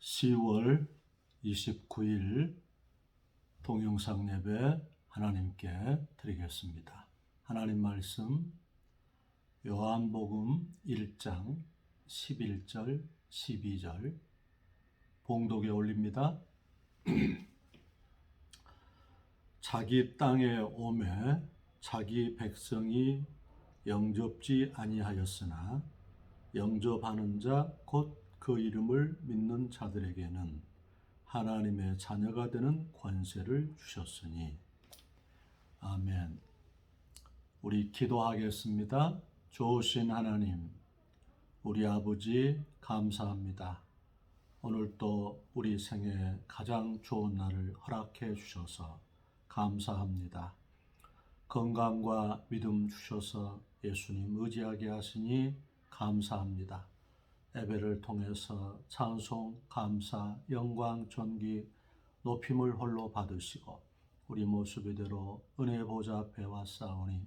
10월 29일 동영상 예배 하나님께 드리겠습니다. 하나님 말씀 요한복음 1장 11절 12절 봉독에 올립니다. 자기 땅에 오매 자기 백성이 영접지 아니하였으나 영접하는 자 곧 그 이름을 믿는 자들에게는 하나님의 자녀가 되는 권세를 주셨으니. 아멘. 우리 기도하겠습니다. 좋으신 하나님, 우리 아버지 감사합니다. 오늘 또 우리 생애 가장 좋은 날을 허락해 주셔서 감사합니다. 건강과 믿음 주셔서 예수님 의지하게 하시니 감사합니다. 예배를 통해서 찬송, 감사, 영광, 존귀, 높임을 홀로 받으시고 우리 모습 이대로 은혜 보좌 앞에 왔사오니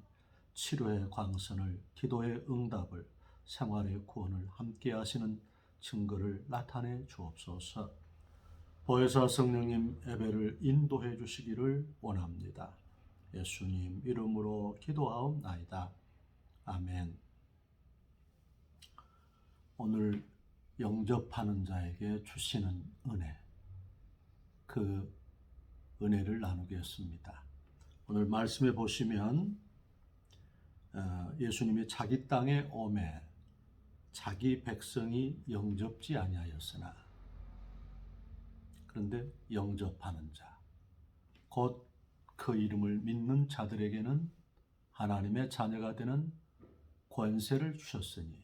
치료의 광선을, 기도의 응답을, 생활의 구원을 함께 하시는 증거를 나타내 주옵소서. 보혜사 성령님 예배를 인도해 주시기를 원합니다. 예수님 이름으로 기도하옵나이다. 아멘. 오늘 영접하는 자에게 주시는 은혜, 그 은혜를 나누겠습니다. 오늘 말씀에 보시면 예수님이 자기 땅에 오매 자기 백성이 영접지 아니하였으나, 그런데 영접하는 자, 곧 그 이름을 믿는 자들에게는 하나님의 자녀가 되는 권세를 주셨으니,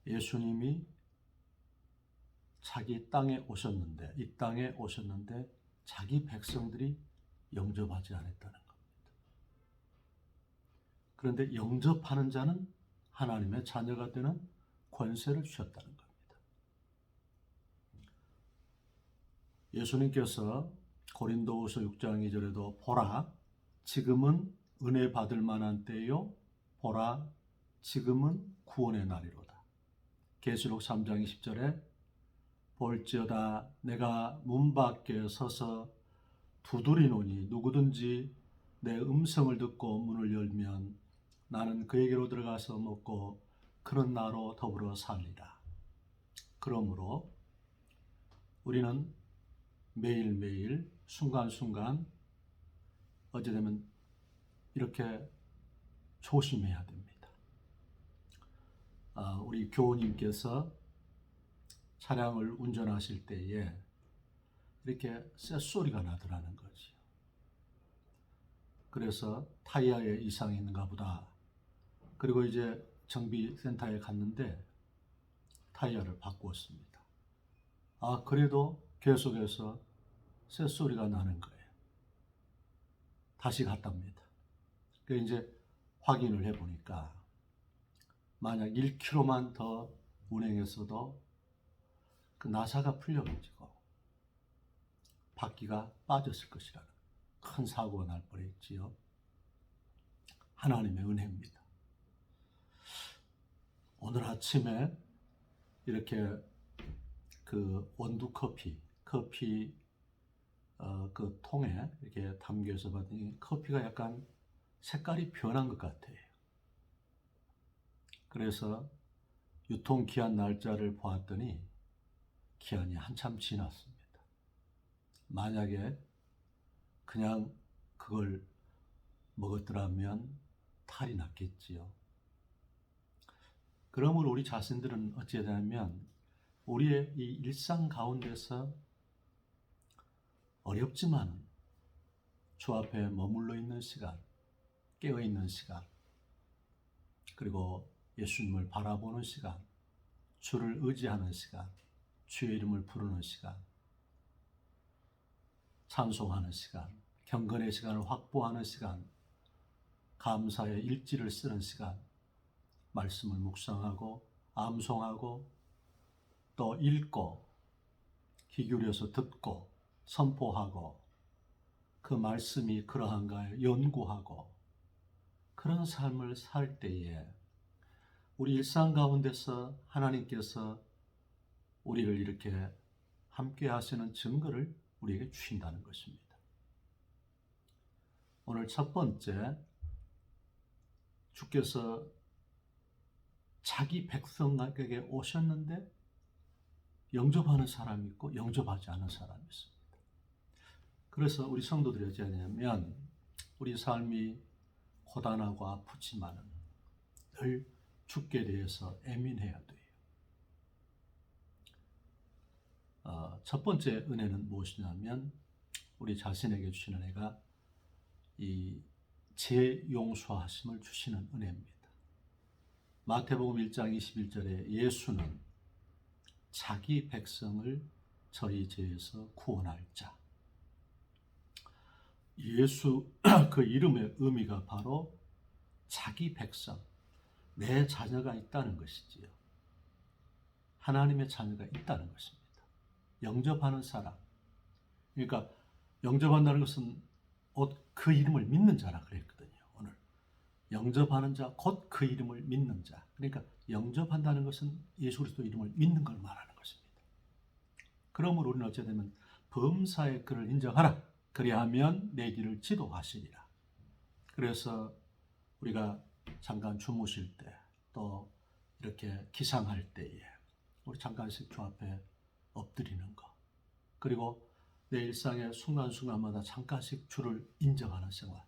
예수님이 자기 땅에 오셨는데, 이 땅에 오셨는데 자기 백성들이 영접하지 않았다는 겁니다. 그런데 영접하는 자는 하나님의 자녀가 되는 권세를 주셨다는 겁니다. 예수님께서 고린도후서 6장 2절에도 보라, 지금은 은혜 받을 만한 때요, 보라, 지금은 구원의 날이로다. 계시록 3장 20절에 볼지어다 내가 문 밖에 서서 두드리노니 누구든지 내 음성을 듣고 문을 열면 나는 그에게로 들어가서 먹고 그는 나로 더불어 살리라. 그러므로 우리는 매일매일 순간순간 어찌되면 이렇게 조심해야 됩니다. 우리 교우님께서 차량을 운전하실 때에 이렇게 쇳소리가 나더라는 거죠. 그래서 타이어에 이상이 있는가 보다. 그리고 이제 정비센터에 갔는데 타이어를 바꾸었습니다. 그래도 계속해서 쇳소리가 나는 거예요. 다시 갔답니다. 그래서 이제 확인을 해보니까 만약 1km만 더 운행했어도 그 나사가 풀려가지고 바퀴가 빠졌을 것이라는 큰 사고가 날 뻔했지요. 하나님의 은혜입니다. 오늘 아침에 이렇게 그 원두 커피 그 통에 이렇게 담겨서 봤더니 커피가 약간 색깔이 변한 것 같아요. 그래서 유통기한 날짜를 보았더니 기한이 한참 지났습니다. 만약에 그냥 그걸 먹었더라면 탈이 났겠지요. 그러므로 우리 자신들은 어찌해야 되냐면 우리의 이 일상 가운데서 어렵지만 주 앞에 머물러 있는 시간, 깨어 있는 시간, 그리고 예수님을 바라보는 시간, 주를 의지하는 시간, 주의 이름을 부르는 시간, 찬송하는 시간, 경건의 시간을 확보하는 시간, 감사의 일지를 쓰는 시간, 말씀을 묵상하고 암송하고 또 읽고 귀 기울여서 듣고 선포하고 그 말씀이 그러한가를 연구하고 그런 삶을 살 때에 우리 일상 가운데서 하나님께서 우리를 이렇게 함께 하시는 증거를 우리에게 주신다는 것입니다. 오늘 첫 번째, 주께서 자기 백성에게 오셨는데 영접하는 사람이 있고 영접하지 않은 사람이 있습니다. 그래서 우리 성도들이 어찌하냐면 우리 삶이 고단하고 아프지만은 늘 주께 대해서 예민해야 돼요. 첫 번째 은혜는 무엇이냐면 우리 자신에게 주시는 은혜가 이 재용서하심을 주시는 은혜입니다. 마태복음 1장 21절에 예수는 자기 백성을 저희 죄에서 구원할 자. 예수 그 이름의 의미가 바로 자기 백성, 내 자녀가 있다는 것이지요. 하나님의 자녀가 있다는 것입니다. 영접하는 사람. 그러니까 영접한다는 것은 그 이름을 믿는 자라 그랬거든요. 오늘 영접하는 자, 곧 그 이름을 믿는 자. 그러니까 영접한다는 것은 예수 그리스도 이름을 믿는 걸 말하는 것입니다. 그러므로 우리는 어찌되면 범사의 그를 인정하라. 그리하면 내 길을 지도하시리라. 그래서 우리가 잠깐 주무실 때, 또 이렇게 기상할 때에 우리 잠깐씩 주 앞에 엎드리는 것, 그리고 내 일상의 순간순간마다 잠깐씩 주를 인정하는 생활,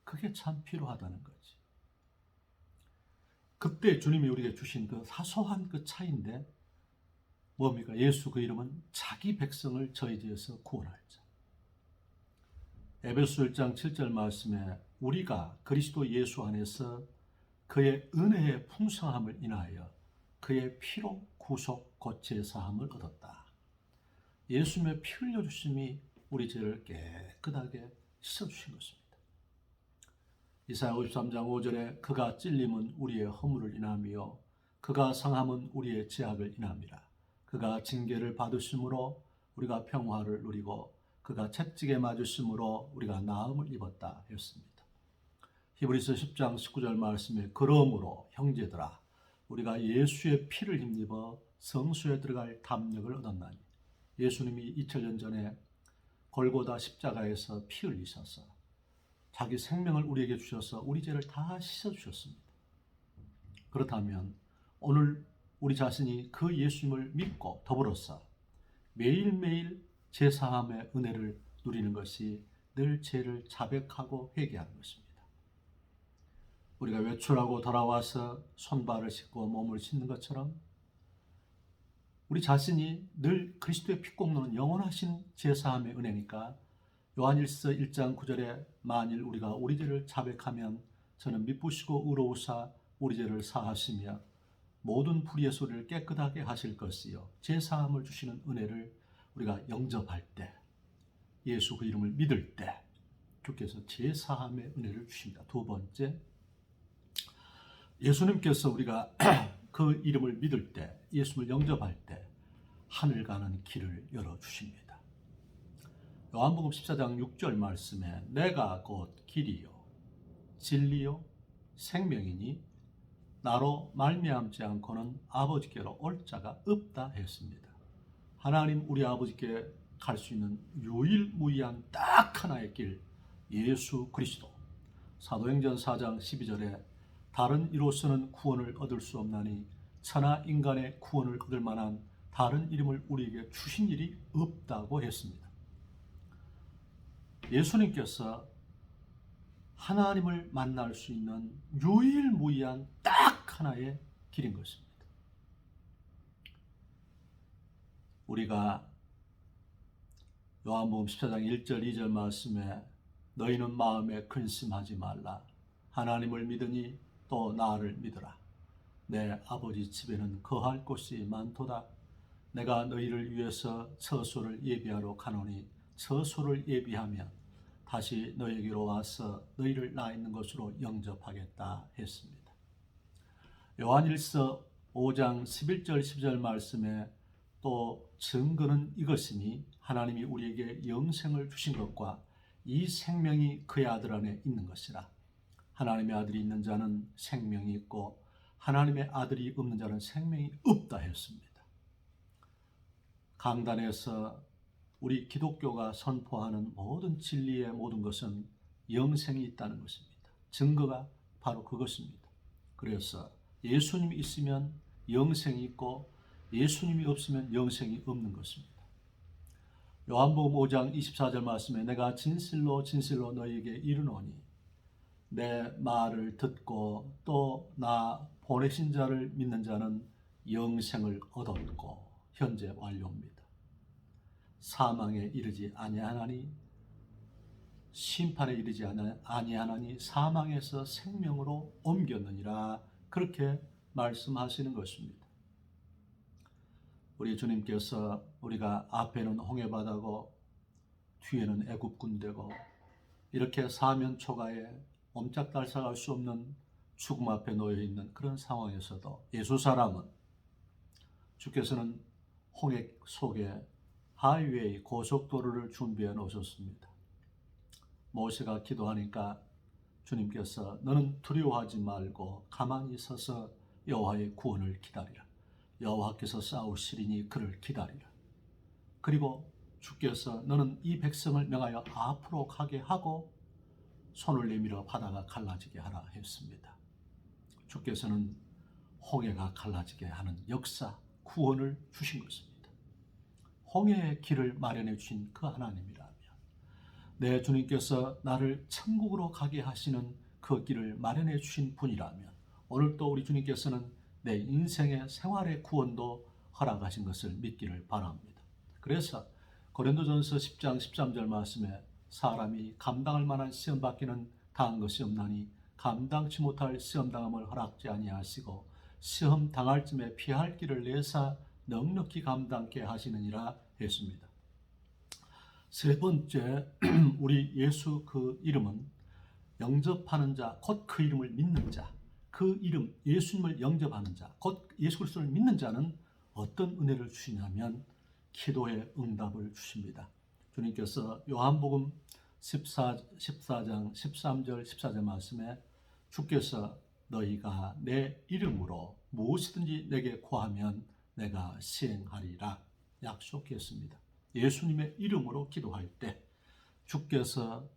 그게 참 필요하다는 거지. 그때 주님이 우리에게 주신 그 사소한 그 차이인데 뭡니까? 예수 그 이름은 자기 백성을 저희 죄에서 구원할 자. 에베소 1장 7절 말씀에 우리가 그리스도 예수 안에서 그의 은혜의 풍성함을 인하여 그의 피로 구속 곧 제사함을 얻었다. 예수님의 피 흘려주심이 우리 죄를 깨끗하게 씻어주신 것입니다. 이사야 53장 5절에 그가 찔림은 우리의 허물을 인하며 그가 상함은 우리의 죄악을 인함이라. 그가 징계를 받으심으로 우리가 평화를 누리고 그가 채찍에 맞으심으로 우리가 나음을 입었다 했습니다. 히브리서 10장 19절 말씀에 그러므로 형제들아 우리가 예수의 피를 힘입어 성소에 들어갈 담력을 얻었나니. 예수님이 2000년 전에 골고다 십자가에서 피 흘리셔서 자기 생명을 우리에게 주셔서 우리 죄를 다 씻어주셨습니다. 그렇다면 오늘 우리 자신이 그 예수님을 믿고 더불어서 매일매일 제사함의 은혜를 누리는 것이 늘 죄를 자백하고 회개하는 것입니다. 우리가 외출하고 돌아와서 손발을 씻고 몸을 씻는 것처럼 우리 자신이 늘 그리스도의 피 꼽는 영원하신 제사함의 은혜니까 요한일서 1장 9절에 만일 우리가 우리 죄를 자백하면 저는 미쁘시고 의로우사 우리 죄를 사하시며 모든 불의의 소리를 깨끗하게 하실 것이요 제사함을 주시는 은혜를 우리가 영접할 때 예수 그 이름을 믿을 때 주께서 제사함의 은혜를 주십니다. 두 번째, 예수님께서 우리가 그 이름을 믿을 때 예수님을 영접할 때 하늘 가는 길을 열어주십니다. 요한복음 14장 6절 말씀에 내가 곧 길이요 진리요 생명이니 나로 말미암지 않고는 아버지께로 올 자가 없다 했습니다. 하나님 우리 아버지께 갈 수 있는 유일무이한 딱 하나의 길 예수 그리스도. 사도행전 4장 12절에 다른 이로서는 구원을 얻을 수 없나니 천하 인간의 구원을 얻을 만한 다른 이름을 우리에게 주신 일이 없다고 했습니다. 예수님께서 하나님을 만날 수 있는 유일무이한 딱 하나의 길인 것입니다. 우리가 요한복음 14장 1절 2절 말씀에 너희는 마음에 근심하지 말라. 하나님을 믿으니 또 나를 믿으라. 내 아버지 집에는 거할 곳이 많도다. 내가 너희를 위해서 처소를 예비하러 가노니 처소를 예비하면 다시 너희에게로 와서 너희를 나 있는 곳으로 영접하겠다 했습니다. 요한일서 5장 11절 12절 말씀에 또 증거는 이것이니 하나님이 우리에게 영생을 주신 것과 이 생명이 그의 아들 안에 있는 것이라. 하나님의 아들이 있는 자는 생명이 있고 하나님의 아들이 없는 자는 생명이 없다 했습니다. 강단에서 우리 기독교가 선포하는 모든 진리의 모든 것은 영생이 있다는 것입니다. 증거가 바로 그것입니다. 그래서 예수님이 있으면 영생이 있고 예수님이 없으면 영생이 없는 것입니다. 요한복음 5장 24절 말씀에 내가 진실로 진실로 너희에게 이르노니 내 말을 듣고 또 나 보내신 자를 믿는 자는 영생을 얻었고 현재 완료입니다. 사망에 이르지 아니하나니 심판에 이르지 아니하나니 사망에서 생명으로 옮겼느니라 그렇게 말씀하시는 것입니다. 우리 주님께서 우리가 앞에는 홍해바다고 뒤에는 애굽 군대고 이렇게 사면초가에 옴짝달싹할 수 없는 죽음 앞에 놓여 있는 그런 상황에서도 예수 사람은 주께서는 홍해 속에 하이웨이 고속도로를 준비해 놓으셨습니다. 모세가 기도하니까 주님께서 너는 두려워하지 말고 가만히 서서 여호와의 구원을 기다리라. 여호와께서 싸우시리니 그를 기다리라. 그리고 주께서 너는 이 백성을 명하여 앞으로 가게 하고 손을 내밀어 바다가 갈라지게 하라 했습니다. 주께서는 홍해가 갈라지게 하는 역사, 구원을 주신 것입니다. 홍해의 길을 마련해 주신 그 하나님이라면 내 주님께서 나를 천국으로 가게 하시는 그 길을 마련해 주신 분이라면 오늘 또 우리 주님께서는 내 인생의 생활의 구원도 허락하신 것을 믿기를 바랍니다. 그래서 고린도전서 10장 13절 말씀에 사람이 감당할 만한 시험 받기는 당한 것이 없나니 감당치 못할 시험 당함을 허락지 아니하시고 시험 당할 쯤에 피할 길을 내사 넉넉히 감당케 하시느니라 했습니다. 세 번째, 우리 예수 그 이름은 영접하는 자, 곧 그 이름을 믿는 자, 그 이름 예수님을 영접하는 자, 곧 예수 그리스도를 믿는 자는 어떤 은혜를 주시냐면 기도의 응답을 주십니다. 주님께서 요한복음 14장 13절 14절 말씀에 주께서 너희가 내 이름으로 무엇이든지 내게 구하면 내가 시행하리라 약속했습니다. 예수님의 이름으로 기도할 때 주께서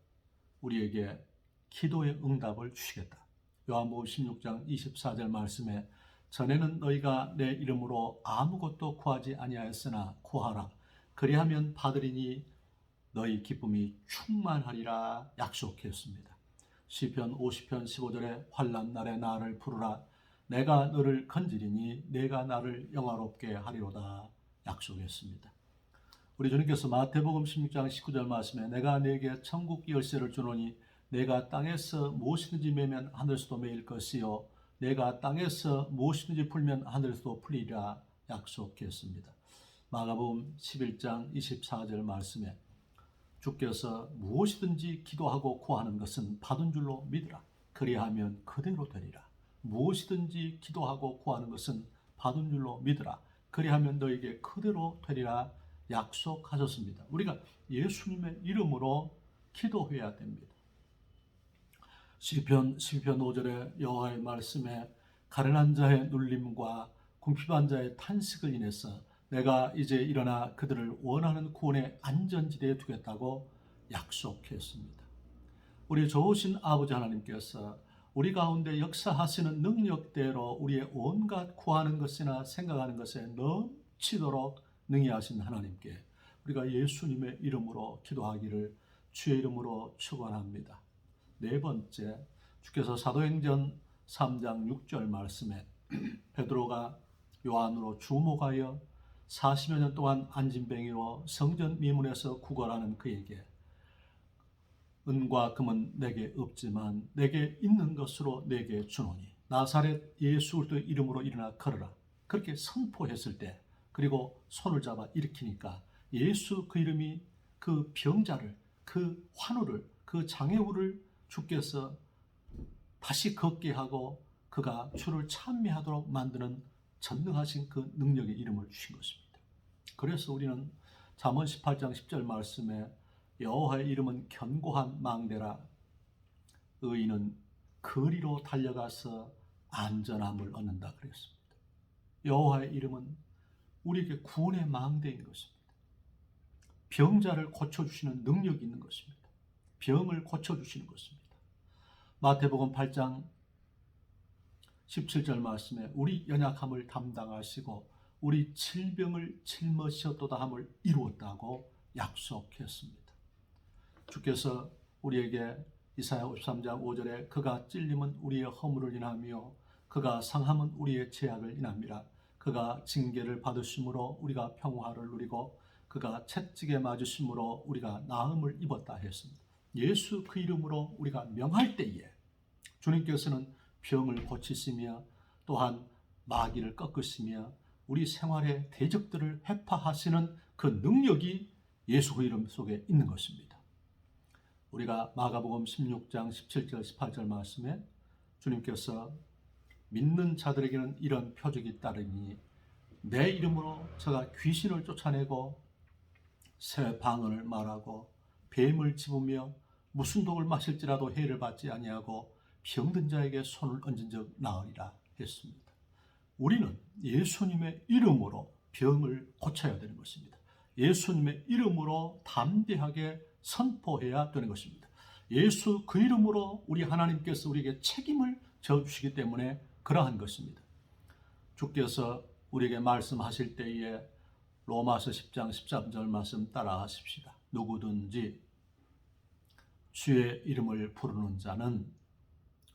우리에게 기도의 응답을 주시겠다. 요한복음 16장 24절 말씀에 전에는 너희가 내 이름으로 아무것도 구하지 아니하였으나 구하라. 그리하면 받으리니 너희 기쁨이 충만하리라 약속했습니다. 시편 50편 15절에 환난 날에 나를 부르라. 내가 너를 건지리니 내가 나를 영화롭게 하리로다 약속했습니다. 우리 주님께서 마태복음 16장 19절 말씀에 내가 네게 천국 열쇠를 주노니 내가 땅에서 무엇이든지 매면 하늘에서도 매일 것이요 내가 땅에서 무엇이든지 풀면 하늘에서도 풀리리라 약속했습니다. 마가복음 11장 24절 말씀에 주께서 무엇이든지 기도하고 구하는 것은 받은 줄로 믿으라. 그리하면 그대로 되리라. 무엇이든지 기도하고 구하는 것은 받은 줄로 믿으라. 그리하면 너에게 그대로 되리라 약속하셨습니다. 우리가 예수님의 이름으로 기도해야 됩니다. 시편 5절에 여호와의 말씀에 가련한 자의 눌림과 궁핍한 자의 탄식을 인해서 내가 이제 일어나 그들을 원하는 구원의 안전지대에 두겠다고 약속했습니다. 우리 좋으신 아버지 하나님께서 우리 가운데 역사하시는 능력대로 우리의 온갖 구하는 것이나 생각하는 것에 넘치도록 능히 하신 하나님께 우리가 예수님의 이름으로 기도하기를 주의 이름으로 축원합니다. 네 번째, 주께서 사도행전 3장 6절 말씀에 베드로가 요한으로 주목하여 40여 년 동안 안진뱅이로 성전 미문에서 구걸하는 그에게 은과 금은 내게 없지만 내게 있는 것으로 내게 주노니 나사렛 예수 그리스도의 이름으로 일어나 걸어라. 그렇게 선포했을 때 그리고 손을 잡아 일으키니까 예수 그 이름이 그 병자를 그 환우를 그 장애우를 주께서 다시 걷게 하고 그가 주를 찬미하도록 만드는 전능하신 그 능력의 이름을 주신 것입니다. 그래서 우리는 잠언 18장 10절 말씀에 여호와의 이름은 견고한 망대라. 의인은 거리로 달려가서 안전함을 얻는다 그랬습니다. 여호와의 이름은 우리에게 구원의 망대인 것입니다. 병자를 고쳐주시는 능력이 있는 것입니다. 병을 고쳐주시는 것입니다. 마태복음 8장 17절 말씀에 우리 연약함을 담당하시고 우리 질병을 짊어지셨도다 함을 이루었다고 약속했습니다. 주께서 우리에게 이사야 53장 5절에 그가 찔림은 우리의 허물을 인하며 그가 상함은 우리의 죄악을 인함이라. 그가 징계를 받으심으로 우리가 평화를 누리고 그가 채찍에 맞으심으로 우리가 나음을 입었다 했습니다. 예수 그 이름으로 우리가 명할 때에 주님께서는 병을 고치시며 또한 마귀를 꺾으시며 우리 생활의 대적들을 회파하시는 그 능력이 예수 그 이름 속에 있는 것입니다. 우리가 마가복음 16장 17절 18절 말씀에 주님께서 믿는 자들에게는 이런 표적이 따르니 내 이름으로 저가 귀신을 쫓아내고 새 방언을 말하고 뱀을 집으며 무슨 독을 마실지라도 해를 받지 아니하고 병든 자에게 손을 얹은 적 나으리라 했습니다. 우리는 예수님의 이름으로 병을 고쳐야 되는 것입니다. 예수님의 이름으로 담대하게 선포해야 되는 것입니다. 예수 그 이름으로 우리 하나님께서 우리에게 책임을 져주시기 때문에 그러한 것입니다. 주께서 우리에게 말씀하실 때에 로마서 10장 13절 말씀 따라 하십시다. 누구든지 주의 이름을 부르는 자는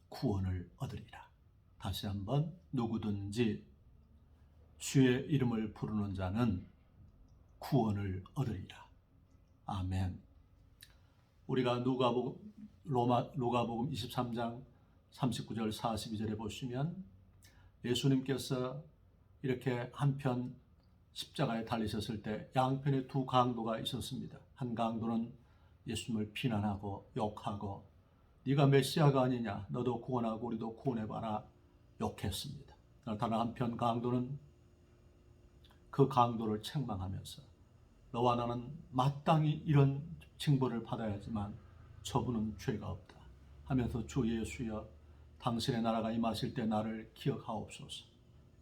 구원을 얻으리라. 다시 한번 누구든지 주의 이름을 부르는 자는 구원을 얻으리라. 아멘. 우리가 누가복음 23장 39절 42절에 보시면 예수님께서 이렇게 한편 십자가에 달리셨을 때 양편에 두 강도가 있었습니다. 한 강도는 예수님을 비난하고 욕하고 네가 메시아가 아니냐, 너도 구원하고 우리도 구원해봐라 욕했습니다. 다른 한편 강도는 그 강도를 책망하면서 너와 나는 마땅히 이런 징벌을 받아야지만 저분은 죄가 없다 하면서 주 예수여 당신의 나라가 임하실 때 나를 기억하옵소서.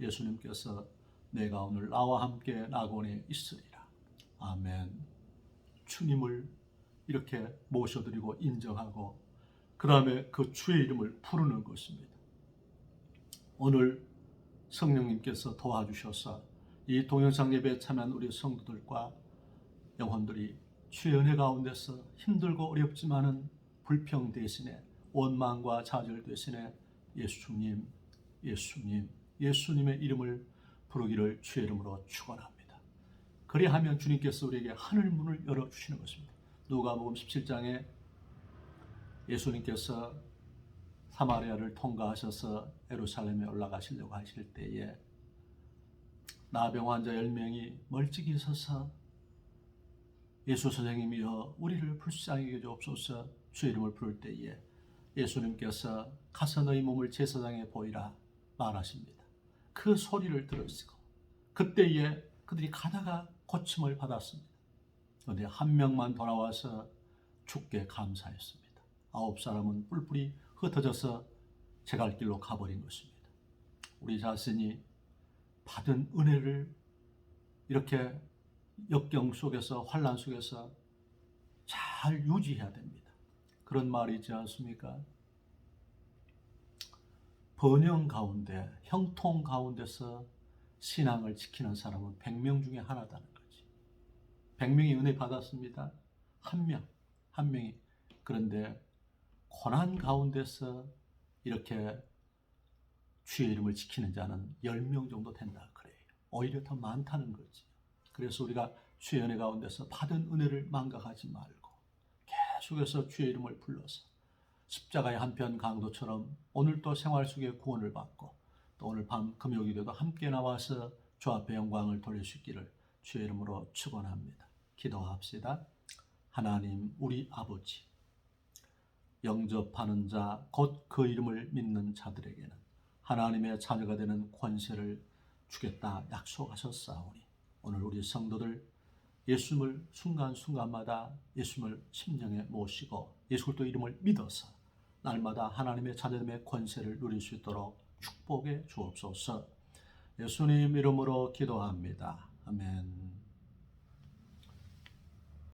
예수님께서 내가 오늘 나와 함께 낙원에 있으리라. 아멘. 주님을 이렇게 모셔드리고 인정하고 그 다음에 그 주의 이름을 부르는 것입니다. 오늘 성령님께서 도와주셔서 이 동영상 예배에 참여한 우리 성도들과 영혼들이 주의 은혜 가운데서 힘들고 어렵지만은 불평 대신에 원망과 좌절 대신에 예수님, 예수님, 예수님의 이름을 부르기를 주의 이름으로 축원합니다. 그리하면 주님께서 우리에게 하늘 문을 열어주시는 것입니다. 누가복음 17장에 예수님께서 사마리아를 통과하셔서 예루살렘에 올라가시려고 하실 때에 나병 환자 10명이 멀찍이 서서 예수 선생님이여 우리를 불쌍히 여겨주옵소서 주의 이름을 부를 때에 예수님께서 가서 너희 몸을 제사장에 보이라 말하십니다. 그 소리를 들으시고 그때에 그들이 가다가 고침을 받았습니다. 그런데 한 명만 돌아와서 주께 감사했습니다. 9사람은 뿔뿔이 흩어져서 제갈 길로 가버린 것입니다. 우리 자신이 받은 은혜를 이렇게 역경 속에서 환난 속에서 잘 유지해야 됩니다. 그런 말이 있지 않습니까? 번영 가운데 형통 가운데서 신앙을 지키는 사람은 100명 중에 하나다는 거지. 100명이 은혜 받았습니다. 한 명이. 그런데 고난 가운데서 이렇게 주의 이름을 지키는 자는 10명 정도 된다 그래요. 오히려 더 많다는 거지. 그래서 우리가 주의 은혜 가운데서 받은 은혜를 망각하지 말고 계속해서 주의 이름을 불러서 십자가의 한편 강도처럼 오늘도 생활 속에 구원을 받고 또 오늘 밤 금요기도도 함께 나와서 주 앞에 영광을 돌릴 수 있기를 주의 이름으로 축원합니다. 기도합시다. 하나님 우리 아버지, 영접하는 자 곧 그 이름을 믿는 자들에게는 하나님의 자녀가 되는 권세를 주겠다 약속하셨사오니 오늘 우리 성도들 예수님을 순간순간마다 예수님을 심령에 모시고 예수 그리스도 이름을 믿어서 날마다 하나님의 자녀됨의 권세를 누릴 수 있도록 축복해 주옵소서. 예수님 이름으로 기도합니다. 아멘.